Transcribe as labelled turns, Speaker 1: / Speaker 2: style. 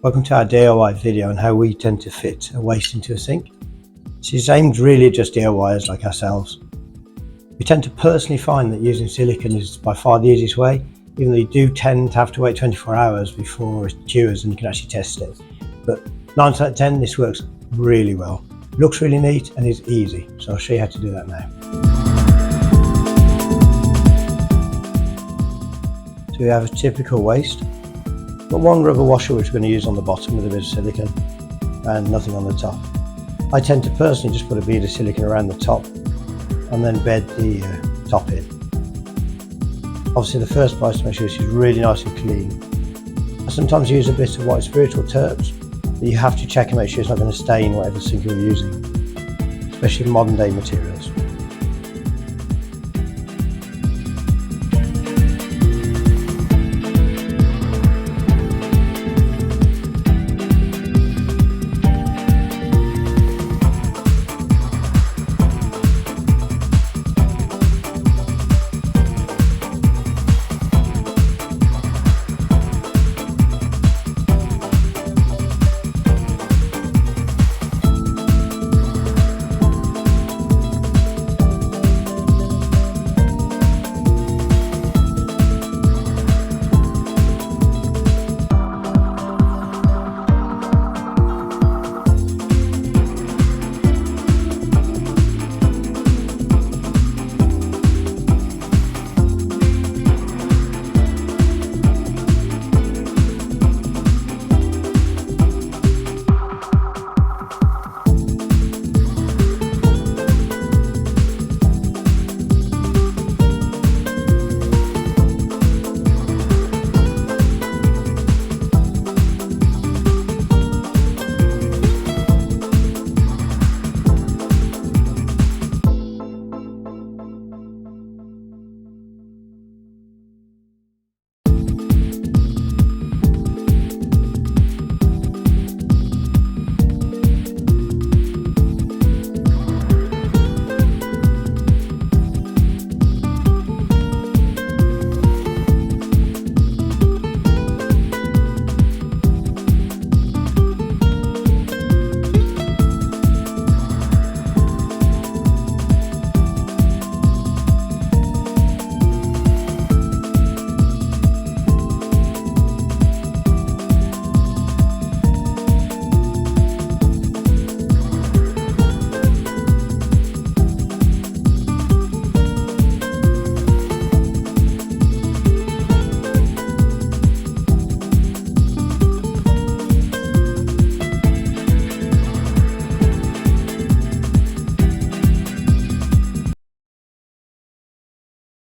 Speaker 1: Welcome to our DIY video on how we tend to fit a waste into a sink. This is aimed really at just DIYers like ourselves. We tend to personally find that using silicone is by far the easiest way, even though you do tend to have to wait 24 hours before it cures and you can actually test it. But 9 out of 10 this works really well. Looks really neat and is easy, so I'll show you how to do that now. So we have a typical waste. Got one rubber washer which we're going to use on the bottom with a bit of silicone and nothing on the top. I tend to personally just put a bead of silicone around the top and then bed the top in. Obviously the first part is to make sure this is really nice and clean. I sometimes use a bit of white spirit or turps, but you have to check and make sure it's not going to stain whatever sink you're using, especially modern day materials.